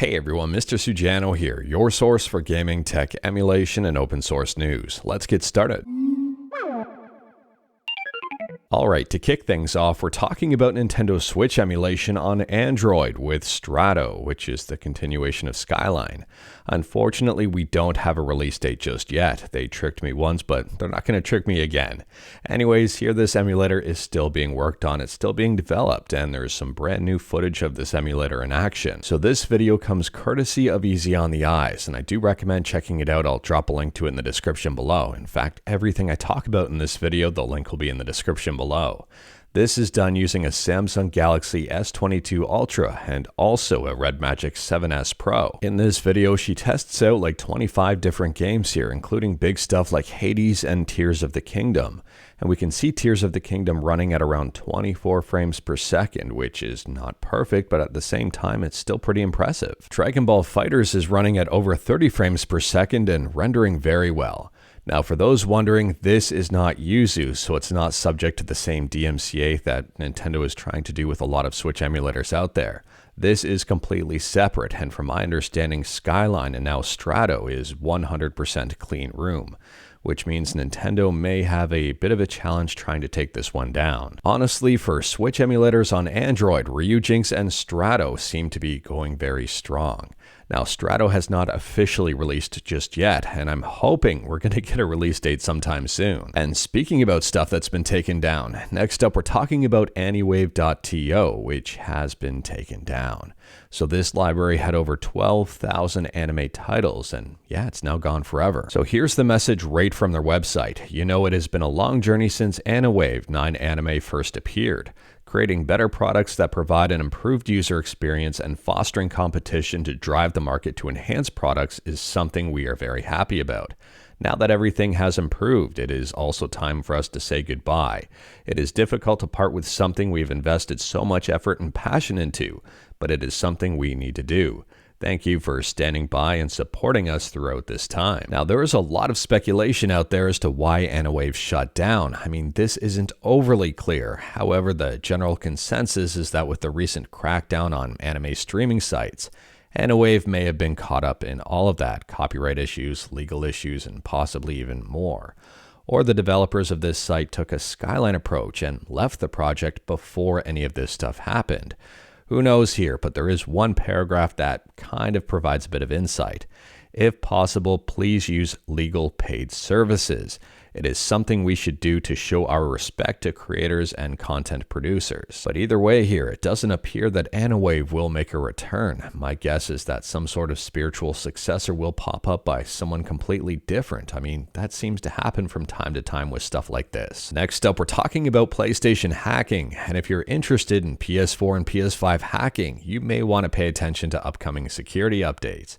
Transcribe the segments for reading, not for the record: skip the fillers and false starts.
Hey everyone, Mr. Sujano here, your source for gaming, tech, emulation, and open source news. Let's get started. Alright, to kick things off, we're talking about Nintendo Switch emulation on Android with Strato, which is the continuation of Skyline. Unfortunately, we don't have a release date just yet. They tricked me once, but they're not going to trick me again. Anyways, here this emulator is still being worked on, it's still being developed, and there's some brand new footage of this emulator in action. So this video comes courtesy of Easy on the Eyes, and I do recommend checking it out. I'll drop a link to it in the description below. In fact, everything I talk about in this video, the link will be in the description below. This is done using a Samsung Galaxy S22 Ultra and also a Red Magic 7S Pro. In this video, she tests out like 25 different games here, including big stuff like Hades and Tears of the Kingdom. And we can see Tears of the Kingdom running at around 24 frames per second, which is not perfect, but at the same time, it's still pretty impressive. Dragon Ball FighterZ is running at over 30 frames per second and rendering very well. Now, for those wondering, this is not Yuzu, so it's not subject to the same DMCA that Nintendo is trying to do with a lot of Switch emulators out there. This is completely separate, and from my understanding, Skyline and now Strato is 100% clean room, which means Nintendo may have a bit of a challenge trying to take this one down. Honestly, for Switch emulators on Android, Ryujinx and Strato seem to be going very strong. Now, Strato has not officially released just yet, and I'm hoping we're going to get a release date sometime soon. And speaking about stuff that's been taken down, next up we're talking about Aniwave.to, which has been taken down. So this library had over 12,000 anime titles, and yeah, it's now gone forever. So here's the message right from their website. You know, it has been a long journey since Aniwave 9 anime first appeared. Creating better products that provide an improved user experience and fostering competition to drive the market to enhance products is something we are very happy about. Now that everything has improved, it is also time for us to say goodbye. It is difficult to part with something we've invested so much effort and passion into, but it is something we need to do. Thank you for standing by and supporting us throughout this time. Now, there is a lot of speculation out there as to why Aniwave shut down. I mean, this isn't overly clear. However, the general consensus is that with the recent crackdown on anime streaming sites, Aniwave may have been caught up in all of that, copyright issues, legal issues, and possibly even more. Or the developers of this site took a Skyline approach and left the project before any of this stuff happened. Who knows here, but there is one paragraph that kind of provides a bit of insight. If possible, please use legal paid services. It is something we should do to show our respect to creators and content producers. But either way here, it doesn't appear that Aniwave will make a return. My guess is that some sort of spiritual successor will pop up by someone completely different. I mean, that seems to happen from time to time with stuff like this. Next up, we're talking about PlayStation hacking. And if you're interested in PS4 and PS5 hacking, you may want to pay attention to upcoming security updates.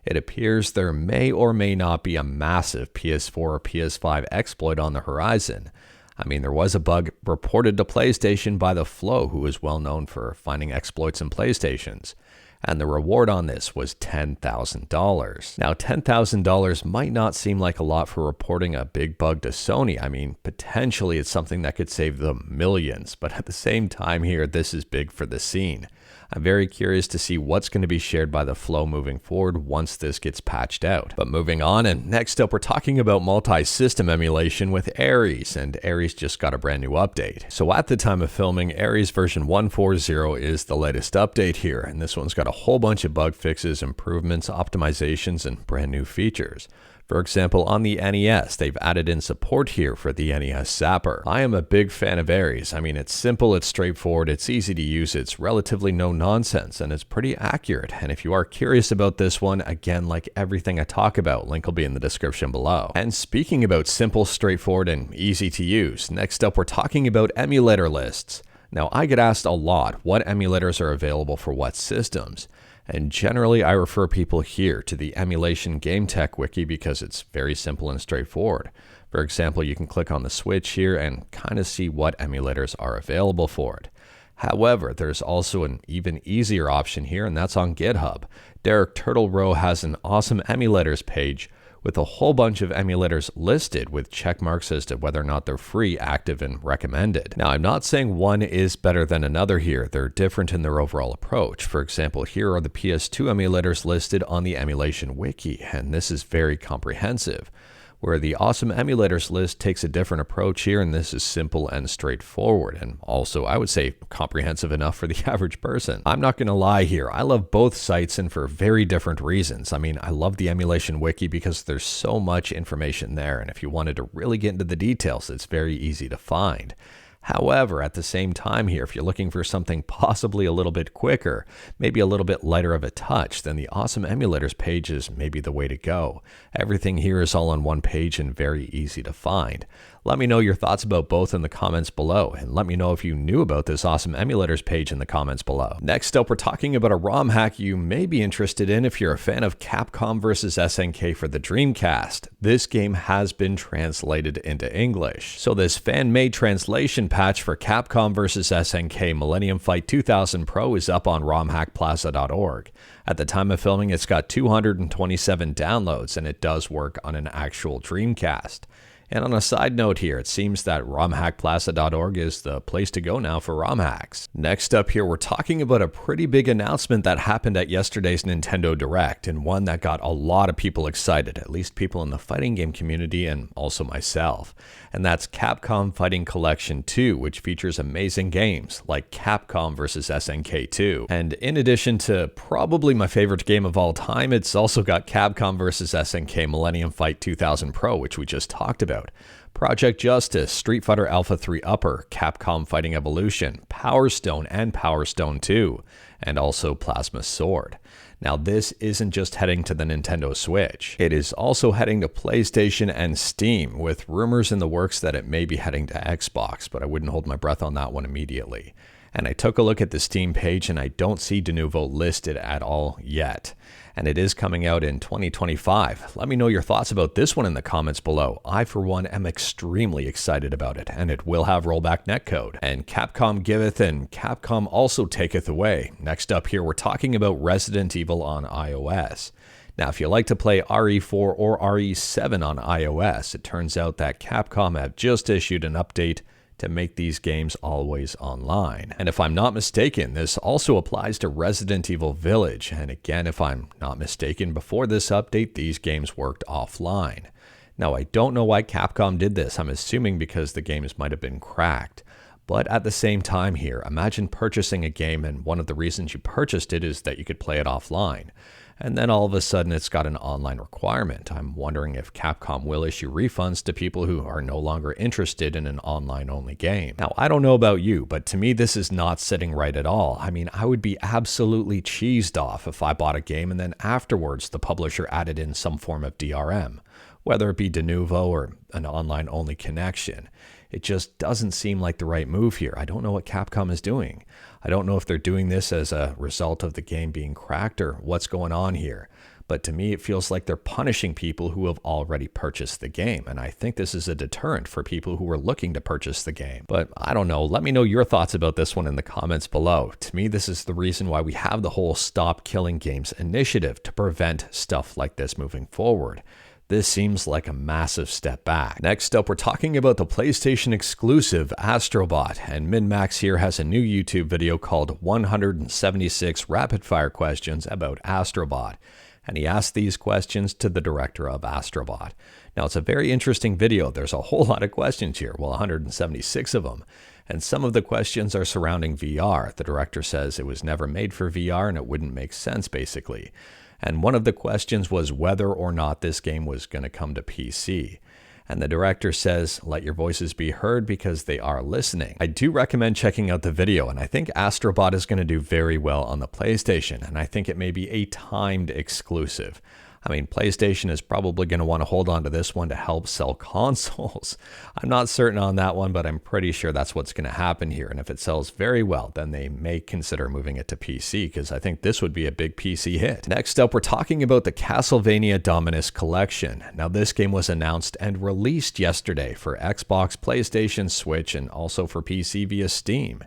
It appears there may or may not be a massive PS4 or PS5 exploit on the horizon. I mean, there was a bug reported to PlayStation by The Flow, who is well known for finding exploits in PlayStations. And the reward on this was $10,000. Now, $10,000 might not seem like a lot for reporting a big bug to Sony. I mean, potentially it's something that could save them millions, but at the same time here, this is big for the scene. I'm very curious to see what's going to be shared by The Flow moving forward once this gets patched out. But moving on, and next up we're talking about multi-system emulation with Ares, and Ares just got a brand new update. So at the time of filming, Ares version 1.40 is the latest update here, and this one's got a whole bunch of bug fixes, improvements, optimizations, and brand new features. For example, on the NES, they've added in support here for the NES Zapper. I am a big fan of Ares. I mean, it's simple, it's straightforward, it's easy to use, it's relatively no nonsense, and it's pretty accurate. And if you are curious about this one, again, like everything I talk about, link will be in the description below. And speaking about simple, straightforward, and easy to use, next up we're talking about Emulator Lists. Now, I get asked a lot what emulators are available for what systems. And generally, I refer people here to the Emulation Game Tech Wiki because it's very simple and straightforward. For example, you can click on the Switch here and kind of see what emulators are available for it. However, there's also an even easier option here, and that's on GitHub. Derek Turtlerow has an awesome emulators page with a whole bunch of emulators listed with check marks as to whether or not they're free, active, and recommended. Now, I'm not saying one is better than another here. They're different in their overall approach. For example, here are the PS2 emulators listed on the emulation wiki, and this is very comprehensive. Where the Awesome Emulators list takes a different approach here, and this is simple and straightforward, and also, I would say, comprehensive enough for the average person. I'm not going to lie here, I love both sites and for very different reasons. I mean, I love the emulation wiki because there's so much information there, and if you wanted to really get into the details, it's very easy to find. However, at the same time here, if you're looking for something possibly a little bit quicker, maybe a little bit lighter of a touch, then the Awesome Emulators page is maybe the way to go. Everything here is all on one page and very easy to find. Let me know your thoughts about both in the comments below, and let me know if you knew about this Awesome Emulators page in the comments below. Next up, we're talking about a ROM hack you may be interested in if you're a fan of Capcom vs. SNK for the Dreamcast. This game has been translated into English. So this fan-made translation patch for Capcom vs. SNK Millennium Fight 2000 Pro is up on romhackplaza.org. At the time of filming, it's got 227 downloads, and it does work on an actual Dreamcast. And on a side note here, it seems that romhackplaza.org is the place to go now for ROM hacks. Next up here, we're talking about a pretty big announcement that happened at yesterday's Nintendo Direct, and one that got a lot of people excited, at least people in the fighting game community and also myself. And that's Capcom Fighting Collection 2, which features amazing games like Capcom vs. SNK 2. And in addition to probably my favorite game of all time, it's also got Capcom vs. SNK Millennium Fight 2000 Pro, which we just talked about. Project Justice, Street Fighter Alpha 3 Upper, Capcom Fighting Evolution, Power Stone and Power Stone 2, and also Plasma Sword. Now this isn't just heading to the Nintendo Switch, it is also heading to PlayStation and Steam, with rumors in the works that it may be heading to Xbox, but I wouldn't hold my breath on that one immediately. And I took a look at the Steam page and I don't see de novo listed at all yet. And it is coming out in 2025. Let me know your thoughts about this one in the comments below. I, for one, am extremely excited about it, and it will have rollback netcode. And Capcom giveth and Capcom also taketh away. Next up here, we're talking about Resident Evil on iOS. Now, if you like to play RE4 or RE7 on iOS, it turns out that Capcom have just issued an update to make these games always online. And if I'm not mistaken, this also applies to Resident Evil Village. And again, if I'm not mistaken, before this update, these games worked offline. Now, I don't know why Capcom did this. I'm assuming because the games might have been cracked. But at the same time here, imagine purchasing a game and one of the reasons you purchased it is that you could play it offline. And then all of a sudden it's got an online requirement. I'm wondering if Capcom will issue refunds to people who are no longer interested in an online-only game. Now, I don't know about you, but to me this is not sitting right at all. I mean, I would be absolutely cheesed off if I bought a game and then afterwards the publisher added in some form of DRM, whether it be de novo or an online-only connection. It just doesn't seem like the right move here. I don't know what Capcom is doing. I don't know if they're doing this as a result of the game being cracked or what's going on here. But to me, it feels like they're punishing people who have already purchased the game. And I think this is a deterrent for people who are looking to purchase the game. But I don't know. Let me know your thoughts about this one in the comments below. To me, this is the reason why we have the whole Stop Killing Games initiative to prevent stuff like this moving forward. This seems like a massive step back. Next up, we're talking about the PlayStation exclusive Astrobot, and MinMax here has a new YouTube video called 176 Rapid Fire Questions about Astrobot, and he asked these questions to the director of Astrobot. Now, it's a very interesting video. There's a whole lot of questions here, well, 176 of them, and some of the questions are surrounding VR. The director says it was never made for VR and it wouldn't make sense, basically. And one of the questions was whether or not this game was going to come to PC. And the director says, let your voices be heard because they are listening. I do recommend checking out the video, and I think Astrobot is going to do very well on the PlayStation, and I think it may be a timed exclusive. I mean, PlayStation is probably going to want to hold on to this one to help sell consoles. I'm not certain on that one, but I'm pretty sure that's what's going to happen here. And if it sells very well, then they may consider moving it to PC, because I think this would be a big PC hit. Next up, we're talking about the Castlevania Dominus collection. Now, this game was announced and released yesterday for Xbox, PlayStation, Switch, and also for PC via Steam.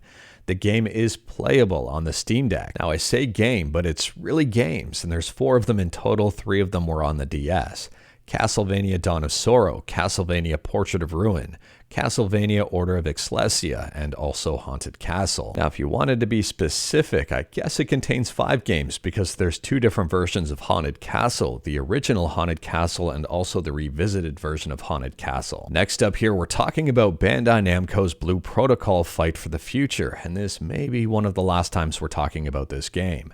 The game is playable on the Steam Deck. Now, I say game, but it's really games, and there's 4 of them in total. 3 of them were on the DS. Castlevania Dawn of Sorrow, Castlevania Portrait of Ruin, Castlevania Order of Ecclesia, and also Haunted Castle. Now, if you wanted to be specific, I guess it contains 5 games because there's 2 different versions of Haunted Castle, the original Haunted Castle and also the revisited version of Haunted Castle. Next up here, we're talking about Bandai Namco's Blue Protocol Fight for the Future, and this may be one of the last times we're talking about this game.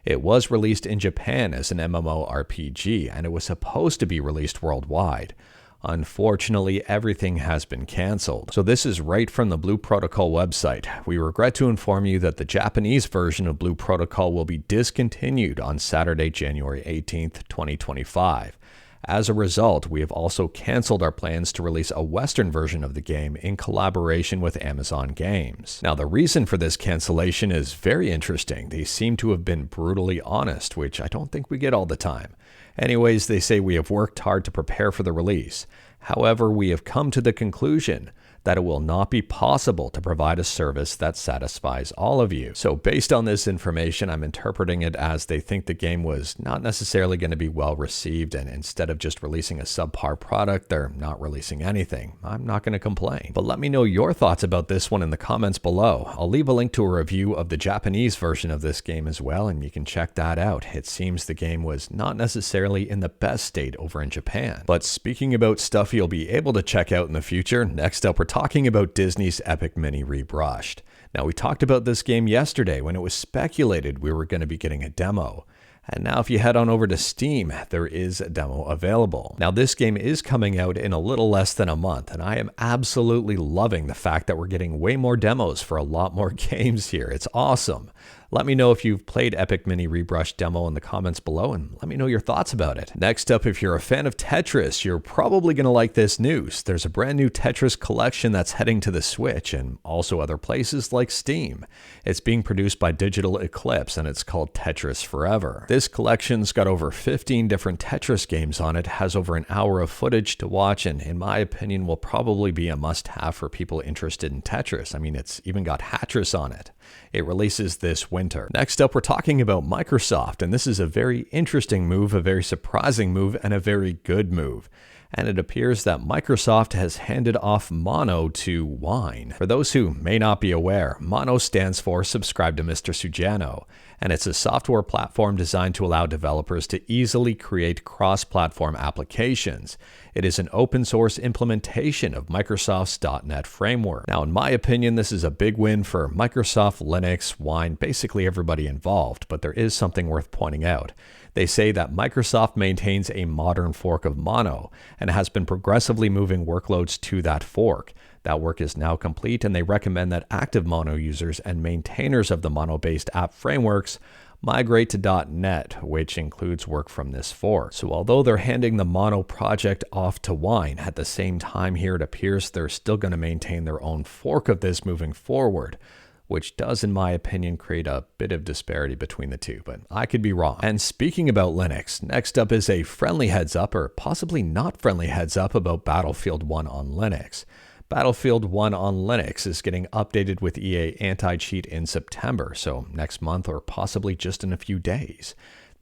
It was released in Japan as an MMORPG, and it was supposed to be released worldwide. Unfortunately, everything has been cancelled. So this is right from the Blue Protocol website. We regret to inform you that the Japanese version of Blue Protocol will be discontinued on Saturday, January 18th, 2025. As a result, we have also cancelled our plans to release a Western version of the game in collaboration with Amazon Games. Now, the reason for this cancellation is very interesting. They seem to have been brutally honest, which I don't think we get all the time. Anyways, they say we have worked hard to prepare for the release. However, we have come to the conclusion that it will not be possible to provide a service that satisfies all of you. So based on this information, I'm interpreting it as they think the game was not necessarily going to be well received, and instead of just releasing a subpar product, they're not releasing anything. I'm not going to complain. But let me know your thoughts about this one in the comments below. I'll leave a link to a review of the Japanese version of this game as well, and you can check that out. It seems the game was not necessarily in the best state over in Japan. But speaking about stuff you'll be able to check out in the future, next up we're talking about Disney's Epick Mini Rebrushed. Now, we talked about this game yesterday when it was speculated we were going to be getting a demo. And now if you head on over to Steam, there is a demo available. Now, this game is coming out in a little less than a month, and I am absolutely loving the fact that we're getting way more demos for a lot more games here. It's awesome. Let me know if you've played Epick Mini Rebrush demo in the comments below, and let me know your thoughts about it. Next up, if you're a fan of Tetris, you're probably going to like this news. There's a brand new Tetris collection that's heading to the Switch and also other places like Steam. It's being produced by Digital Eclipse, and it's called Tetris Forever. This collection's got over 15 different Tetris games on it, has over an hour of footage to watch, and in my opinion will probably be a must-have for people interested in Tetris. I mean, it's even got Hatris on it. It releases this winter. Next up, we're talking about Microsoft, and this is a very interesting move, a very surprising move, and a very good move. And it appears that Microsoft has handed off Mono to Wine. For those who may not be aware, Mono stands for Subscribe to Mr. Sujano, and it's a software platform designed to allow developers to easily create cross-platform applications. It is an open source implementation of Microsoft's .NET framework. Now, in my opinion, this is a big win for Microsoft, Linux, Wine, basically everybody involved, but there is something worth pointing out. They say that Microsoft maintains a modern fork of Mono and has been progressively moving workloads to that fork. That work is now complete, and they recommend that active Mono users and maintainers of the Mono-based app frameworks migrate to .NET, which includes work from this fork. So although they're handing the Mono project off to Wine, at the same time here it appears they're still going to maintain their own fork of this moving forward, which does, in my opinion, create a bit of disparity between the two, but I could be wrong. And speaking about Linux, next up is a friendly heads up, or possibly not friendly heads up, about Battlefield 1 on Linux. Battlefield 1 on Linux is getting updated with EA Anticheat in September, so next month or possibly just in a few days.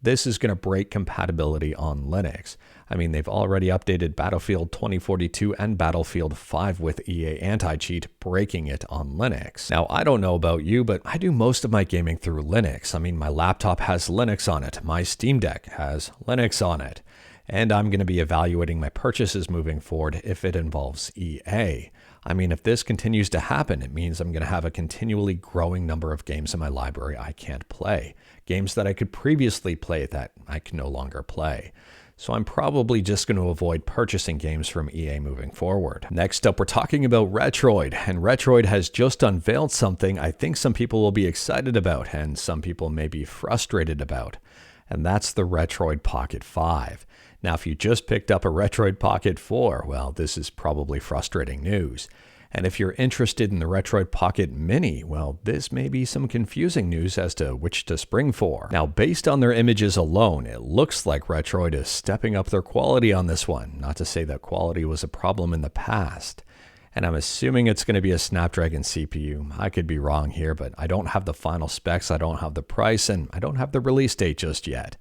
This is going to break compatibility on Linux. I mean, they've already updated Battlefield 2042 and Battlefield 5 with EA Anti-Cheat, breaking it on Linux. Now, I don't know about you, but I do most of my gaming through Linux. I mean, my laptop has Linux on it. My Steam Deck has Linux on it. And I'm going to be evaluating my purchases moving forward if it involves EA. I mean, if this continues to happen, it means I'm going to have a continually growing number of games in my library I can't play. Games that I could previously play that I can no longer play. So I'm probably just going to avoid purchasing games from EA moving forward. Next up, we're talking about Retroid, and Retroid has just unveiled something I think some people will be excited about and some people may be frustrated about, and that's the Retroid Pocket 5. Now, if you just picked up a Retroid Pocket 4, well, this is probably frustrating news. And if you're interested in the Retroid Pocket Mini, well, this may be some confusing news as to which to spring for. Now, based on their images alone, it looks like Retroid is stepping up their quality on this one. Not to say that quality was a problem in the past. And I'm assuming it's going to be a Snapdragon CPU. I could be wrong here, but I don't have the final specs, I don't have the price, and I don't have the release date just yet.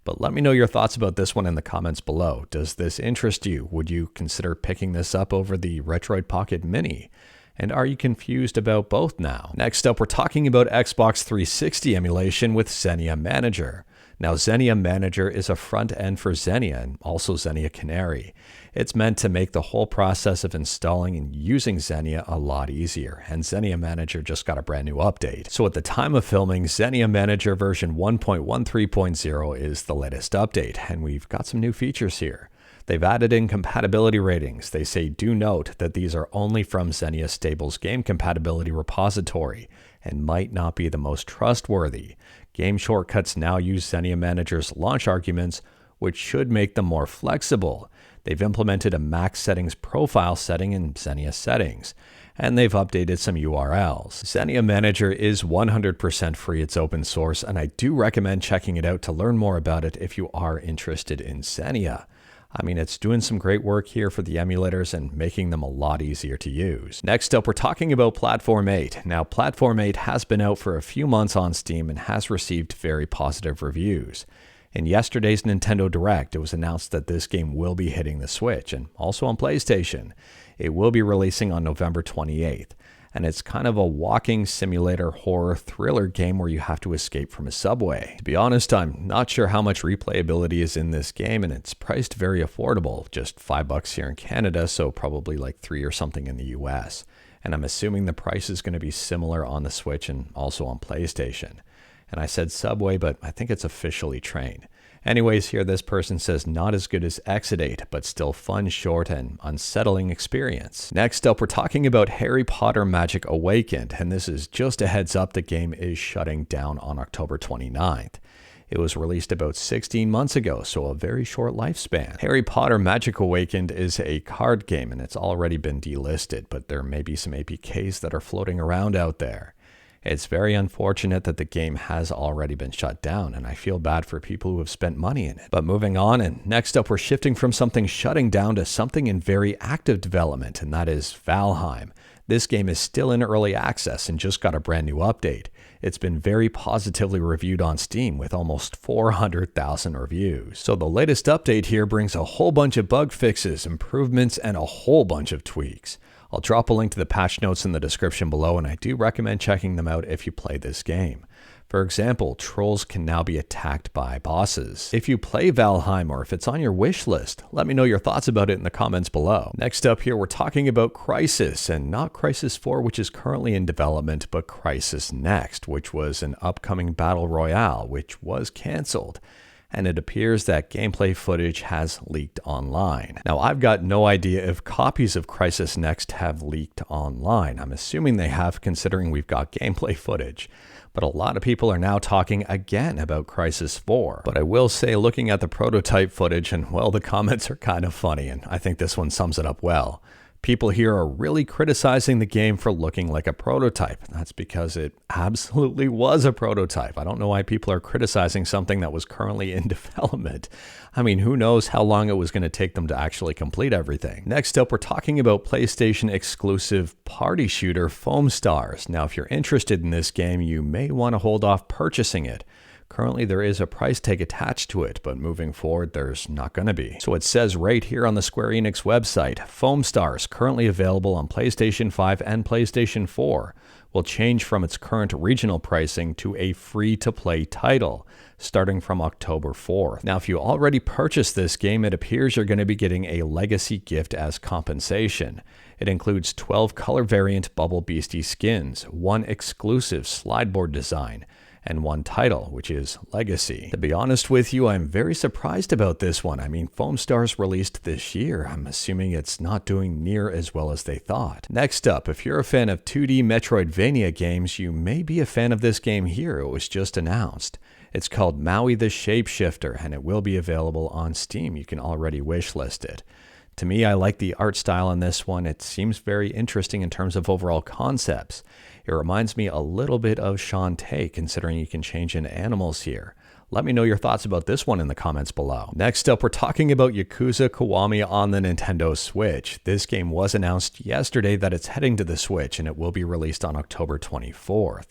But let me know your thoughts about this one in the comments below. Does this interest you? Would you consider picking this up over the Retroid Pocket Mini? And are you confused about both now? Next up, we're talking about Xbox 360 emulation with Xenia Manager. Now, Xenia Manager is a front end for Xenia and also Xenia Canary. It's meant to make the whole process of installing and using Xenia a lot easier, and Xenia Manager just got a brand new update. So at the time of filming, Xenia Manager version 1.13.0 is the latest update, and we've got some new features here. They've added in compatibility ratings. They say, do note that these are only from Xenia Stable's game compatibility repository and might not be the most trustworthy. Game shortcuts now use Xenia Manager's launch arguments, which should make them more flexible. They've implemented a max settings profile setting in Xenia settings, and they've updated some URLs. Xenia Manager is 100% free, it's open source, and I do recommend checking it out to learn more about it if you are interested in Xenia. I mean, it's doing some great work here for the emulators and making them a lot easier to use. Next up, we're talking about Platform 8. Now, Platform 8 has been out for a few months on Steam and has received very positive reviews. In yesterday's Nintendo Direct, it was announced that this game will be hitting the Switch and also on PlayStation. It will be releasing on November 28th. And it's kind of a walking simulator horror thriller game where you have to escape from a subway. To be honest, I'm not sure how much replayability is in this game, and it's priced very affordable, just $5 here in Canada, so probably like $3 or something in the US. And I'm assuming the price is going to be similar on the Switch and also on PlayStation. And I said subway, but I think it's officially train. Anyways, here this person says not as good as Exodate, but still fun, short, and unsettling experience. Next up, we're talking about Harry Potter Magic Awakened, and this is just a heads up, the game is shutting down on October 29th. It was released about 16 months ago, so a very short lifespan. Harry Potter Magic Awakened is a card game, and it's already been delisted, but there may be some APKs that are floating around out there. It's very unfortunate that the game has already been shut down, and I feel bad for people who have spent money in it. But moving on, and next up, we're shifting from something shutting down to something in very active development, and that is Valheim. This game is still in early access and just got a brand new update. It's been very positively reviewed on Steam with almost 400,000 reviews. So the latest update here brings a whole bunch of bug fixes, improvements, and a whole bunch of tweaks. I'll drop a link to the patch notes in the description below, and I do recommend checking them out if you play this game. For example, trolls can now be attacked by bosses. If you play Valheim or if it's on your wish list, let me know your thoughts about it in the comments below. Next up here, we're talking about Crysis, and not Crysis 4, which is currently in development, but Crysis Next, which was an upcoming battle royale, which was cancelled. And it appears that gameplay footage has leaked online. Now, I've got no idea if copies of Crysis Next have leaked online. I'm assuming they have, considering we've got gameplay footage. But a lot of people are now talking again about Crysis 4. But I will say, looking at the prototype footage, and well, the comments are kind of funny, and I think this one sums it up well. People here are really criticizing the game for looking like a prototype. That's because it absolutely was a prototype. I don't know why people are criticizing something that was currently in development. I mean, who knows how long it was going to take them to actually complete everything. Next up, we're talking about PlayStation exclusive party shooter Foamstars. Now, if you're interested in this game, you may want to hold off purchasing it. Currently, there is a price tag attached to it, but moving forward, there's not going to be. So it says right here on the Square Enix website, Foamstars, currently available on PlayStation 5 and PlayStation 4, will change from its current regional pricing to a free-to-play title, starting from October 4th. Now, if you already purchased this game, it appears you're going to be getting a legacy gift as compensation. It includes 12 color variant Bubble Beastie skins, 1 exclusive slideboard design, and 1 title, which is Legacy. To be honest with you, I'm very surprised about this one. I mean, Foamstars released this year. I'm assuming it's not doing near as well as they thought. Next up, if you're a fan of 2D Metroidvania games, you may be a fan of this game here. It was just announced. It's called Maui the Shapeshifter, and it will be available on Steam. You can already wishlist it. To me, I like the art style on this one. It seems very interesting in terms of overall concepts. It reminds me a little bit of Shantae, considering you can change into animals here. Let me know your thoughts about this one in the comments below. Next up, we're talking about Yakuza Kiwami on the Nintendo Switch. This game was announced yesterday that it's heading to the Switch, and it will be released on October 24th.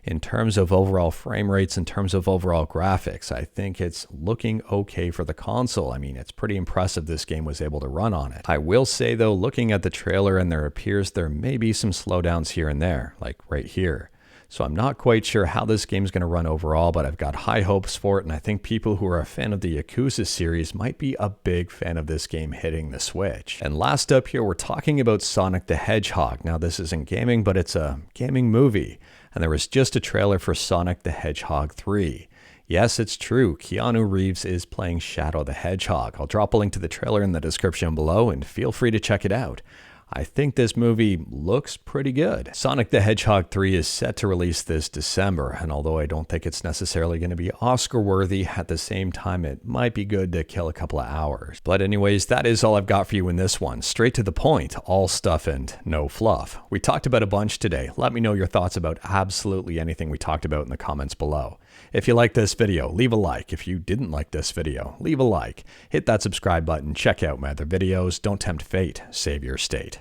In terms of overall frame rates, in terms of overall graphics, I think it's looking okay for the console. I mean, it's pretty impressive this game was able to run on it. I will say though, looking at the trailer, and there appears there may be some slowdowns here and there, like right here. So I'm not quite sure how this game's going to run overall, but I've got high hopes for it, and I think people who are a fan of the Yakuza series might be a big fan of this game hitting the Switch. And last up here, we're talking about Sonic the Hedgehog. Now this isn't gaming, but it's a gaming movie, and there was just a trailer for Sonic the Hedgehog 3. Yes, it's true, Keanu Reeves is playing Shadow the Hedgehog. I'll drop a link to the trailer in the description below, and feel free to check it out. I think this movie looks pretty good. Sonic the Hedgehog 3 is set to release this December, and although I don't think it's necessarily going to be Oscar-worthy, at the same time it might be good to kill a couple of hours. But anyways, that is all I've got for you in this one. Straight to the point, all stuff and no fluff. We talked about a bunch today. Let me know your thoughts about absolutely anything we talked about in the comments below. If you liked this video, leave a like. If you didn't like this video, leave a like. Hit that subscribe button, check out my other videos. Don't tempt fate, save your state.